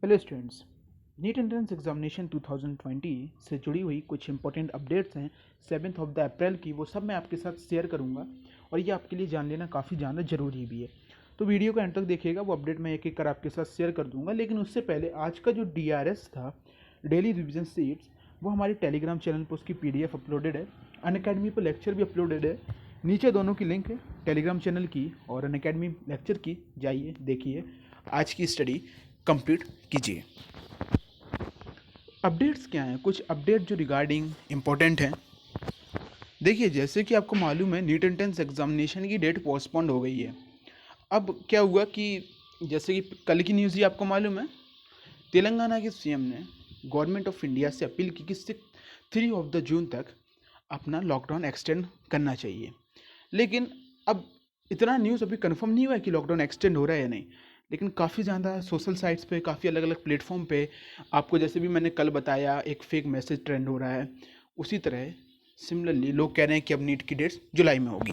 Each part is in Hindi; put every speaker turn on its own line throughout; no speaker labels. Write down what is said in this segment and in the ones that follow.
Hello students, NEET entrance examination 2020 से जुड़ी हुई कुछ इंपॉर्टेंट अपडेट्स हैं 7th ऑफ द अप्रैल की। वो सब मैं आपके साथ शेयर करूंगा और ये आपके लिए जान लेना काफ़ी ज़्यादा ज़रूरी भी है। तो वीडियो को एंड तक देखिएगा, वो अपडेट मैं एक एक कर आपके साथ शेयर कर दूंगा। लेकिन उससे पहले आज का जो DRS था, डेली रिविजन सीट्स, वो हमारे टेलीग्राम चैनल पर उसकी PDF अपलोडेड है। अनअकैडमी पर लेक्चर भी अपलोडेड है। नीचे दोनों की लिंक है, टेलीग्राम चैनल की और अनअकैडमी लेक्चर की। जाइए देखिए, आज की स्टडी कंप्लीट कीजिए। अपडेट्स क्या हैं? कुछ अपडेट जो रिगार्डिंग इम्पोर्टेंट हैं। देखिए, जैसे कि आपको मालूम है, नीट एंट्रेंस एग्जामिनेशन की डेट पोस्टपोन्ड हो गई है। अब क्या हुआ कि जैसे कि कल की न्यूज़ ही आपको मालूम है, तेलंगाना के CM ने गवर्नमेंट ऑफ इंडिया से अपील की कि 3 ऑफ द जून तक अपना लॉकडाउन एक्सटेंड करना चाहिए। लेकिन अब इतना न्यूज़ अभी कंफर्म नहीं हुआ है कि लॉकडाउन एक्सटेंड हो रहा है या नहीं। लेकिन काफ़ी ज़्यादा सोशल साइट्स पे, काफ़ी अलग अलग प्लेटफॉर्म पे आपको, जैसे भी मैंने कल बताया, एक फेक मैसेज ट्रेंड हो रहा है। उसी तरह सिमिलरली लोग कह रहे हैं कि अब नीट की डेट्स जुलाई में होगी,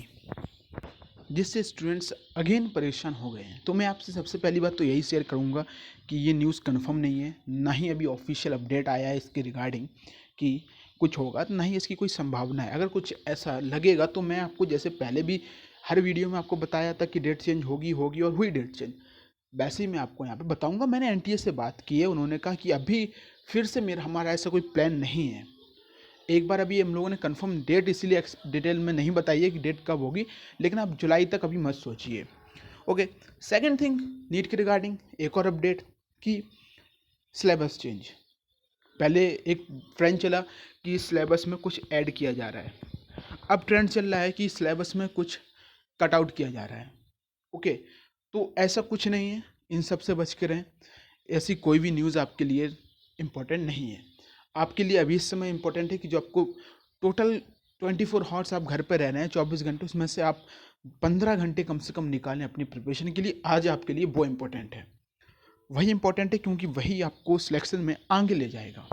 जिससे स्टूडेंट्स अगेन परेशान हो गए हैं। तो मैं आपसे सबसे पहली बात तो यही शेयर करूंगा कि ये न्यूज़ कंफर्म नहीं है, ना ही अभी ऑफिशियल अपडेट आया है इसके रिगार्डिंग कि कुछ होगा, ना ही इसकी कोई संभावना है। अगर कुछ ऐसा लगेगा तो मैं आपको, जैसे पहले भी हर वीडियो में आपको बताया था कि डेट चेंज होगी होगी और हुई डेट चेंज, वैसे ही मैं आपको यहाँ पे बताऊंगा। मैंने NTA से बात की है, उन्होंने कहा कि अभी फिर से हमारा ऐसा कोई प्लान नहीं है। एक बार अभी हम लोगों ने कंफर्म डेट इसीलिए डिटेल में नहीं बताई है कि डेट कब होगी, लेकिन आप जुलाई तक अभी मत सोचिए। ओके, सेकंड थिंग, नीट के रिगार्डिंग एक और अपडेट कि सिलेबस चेंज। पहले एक ट्रेंड चला कि सिलेबस में कुछ ऐड किया जा रहा है, अब ट्रेंड चल रहा है कि सिलेबस में कुछ कट आउट किया जा रहा है। ओके, तो ऐसा कुछ नहीं है, इन सब से बच के रहें। ऐसी कोई भी न्यूज़ आपके लिए इम्पोर्टेंट नहीं है। आपके लिए अभी इस समय इम्पोर्टेंट है कि जो आपको टोटल 24 आवर्स आप घर पर रह रहे हैं, 24 घंटे, उसमें से आप 15 घंटे कम से कम निकालें अपनी प्रिपरेशन के लिए। आज आपके लिए वो इम्पोर्टेंट है, वही इम्पोर्टेंट है, क्योंकि वही आपको सिलेक्शन में आगे ले जाएगा,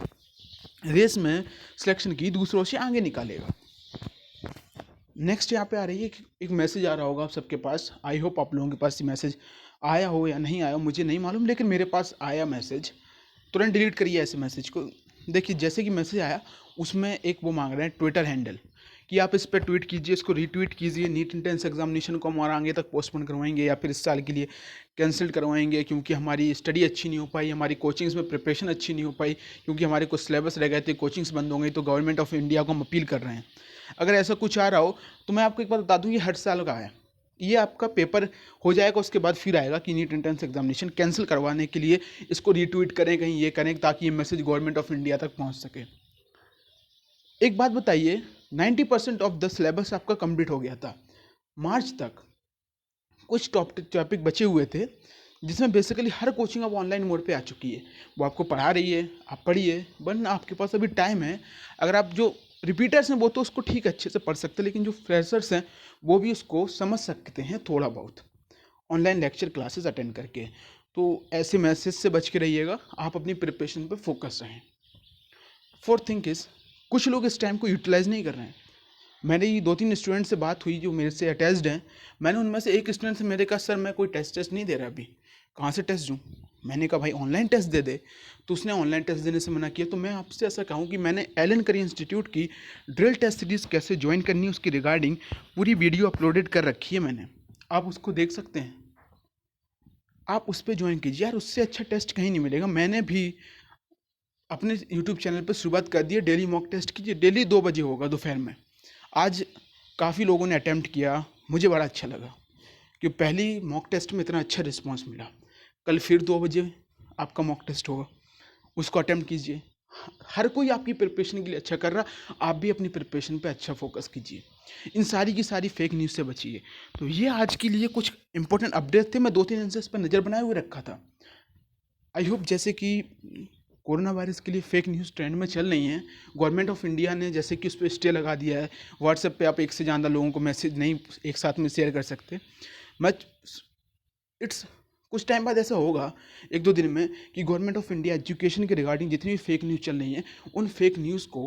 रेस में सिलेक्शन की दूसरों से आगे निकालेगा। नेक्स्ट यहाँ पे आ रही है कि एक मैसेज आ रहा होगा आप सबके पास। आई होप आप लोगों के पास ये मैसेज आया हो या नहीं आया हो, मुझे नहीं मालूम, लेकिन मेरे पास आया मैसेज। तुरंत डिलीट करिए ऐसे मैसेज को। देखिए, जैसे कि मैसेज आया, उसमें एक वो मांग रहे हैं ट्विटर हैंडल कि आप इस पर ट्वीट कीजिए, इसको रीट्वीट कीजिए। नीट एंट्रेंस एग्जामिनेशन को हम और आगे तक पोस्टपोन करवाएंगे या फिर इस साल के लिए कैंसिल करवाएंगे, क्योंकि हमारी स्टडी अच्छी नहीं हो पाई, हमारी कोचिंग्स में प्रिपरेशन अच्छी नहीं हो पाई, क्योंकि हमारे कुछ सिलेबस रह गए थे, कोचिंग्स बंद हो गई, तो गवर्नमेंट ऑफ इंडिया को हम अपील कर रहे हैं। अगर ऐसा कुछ आ रहा हो तो मैं आपको एक बात बता दूं, ये हर साल का है। ये आपका पेपर हो जाएगा, उसके बाद फिर आएगा कि नीट एंट्रेंस एग्जामिनेशन कैंसिल करवाने के लिए इसको रीट्वीट करें, कहीं ये करें, ताकि ये मैसेज गवर्नमेंट ऑफ इंडिया तक पहुंच सके। एक बात बताइए, 90% ऑफ द सिलेबस आपका कंप्लीट हो गया था मार्च तक। कुछ टॉपिक बचे हुए थे जिसमें बेसिकली हर कोचिंग अब ऑनलाइन मोड पे आ चुकी है। वो आपको पढ़ा रही है, आप पढ़िए, वरना आपके पास अभी टाइम है। अगर आप जो रिपीटर्स हैं वो तो उसको ठीक अच्छे से पढ़ सकते हैं, लेकिन जो फ्रेशर्स हैं वो भी उसको समझ सकते हैं थोड़ा बहुत ऑनलाइन लेक्चर क्लासेस अटेंड करके। तो ऐसे मैसेज से बच के रहिएगा, आप अपनी प्रिपरेशन पर फोकस रहें। फोर्थ थिंग इज, कुछ लोग इस टाइम को यूटिलाइज नहीं कर रहे हैं। मेरी 2-3 स्टूडेंट से बात हुई जो मेरे से अटैच्ड हैं। मैंने उनमें से एक स्टूडेंट से मेरे कहा, सर मैं कोई टेस्ट नहीं दे रहा अभी। कहाँ से टेस्ट दूँ? मैंने कहा भाई ऑनलाइन टेस्ट दे दे। तो उसने ऑनलाइन टेस्ट देने से मना किया। तो मैं आपसे ऐसा कहूँ कि मैंने एलन करी इंस्टीट्यूट की ड्रिल टेस्ट सीरीज़ कैसे ज्वाइन करनी है उसकी रिगार्डिंग पूरी वीडियो अपलोडेड कर रखी है मैंने, आप उसको देख सकते हैं। आप उस पर ज्वाइन कीजिए यार, उससे अच्छा टेस्ट कहीं नहीं मिलेगा। मैंने भी अपने यूट्यूब चैनल पर शुरुआत कर दी है, डेली मॉक टेस्ट कीजिए, डेली 2 बजे होगा दोपहर में। आज काफ़ी लोगों ने अटैम्प्ट किया, मुझे बड़ा अच्छा लगा कि पहली मॉक टेस्ट में इतना अच्छा रिस्पांस मिला। कल फिर 2 बजे आपका मॉक टेस्ट होगा, उसको अटैम्प्ट कीजिए। हर कोई आपकी प्रिपरेशन के लिए अच्छा कर रहा, आप भी अपनी प्रिपरेशन पे अच्छा फोकस कीजिए। इन सारी की सारी फेक न्यूज़ से बचिए। तो ये आज के लिए कुछ इंपॉर्टेंट अपडेट थे, मैं 2-3 दिन से इस पर नज़र बनाए हुए रखा था। आई होप, जैसे कि कोरोना वायरस के लिए फेक न्यूज़ ट्रेंड में चल रही हैं, गवर्नमेंट ऑफ इंडिया ने जैसे कि उस पर स्टे लगा दिया है। व्हाट्सएप पे आप एक से ज़्यादा लोगों को मैसेज नहीं एक साथ में शेयर कर सकते। मैं इट्स कुछ टाइम बाद ऐसा होगा, 1-2 दिन में, कि गवर्नमेंट ऑफ इंडिया एजुकेशन के रिगार्डिंग जितनी भी फेक न्यूज़ चल रही हैं उन फेक न्यूज़ को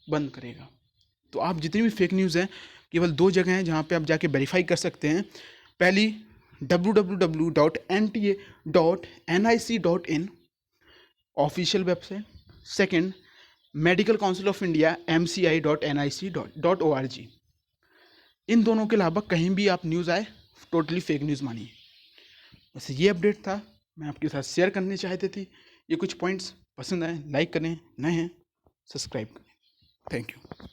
बंद करेगा। तो आप जितनी भी फेक न्यूज़ हैं, केवल 2 जगह हैं जहाँ पे आप जाके वेरीफाई कर सकते हैं। पहली, www.nta.nic.in official website. Second, medical council of India mci.nic.org। इन दोनों के अलावा कहीं भी आप न्यूज़ आए टोटली फेक न्यूज़ मानिए। बस ये अपडेट था, मैं आपके साथ शेयर करने चाहते थे। ये कुछ पॉइंट्स पसंद आए लाइक करें, नए हैं सब्सक्राइब करें। Thank you.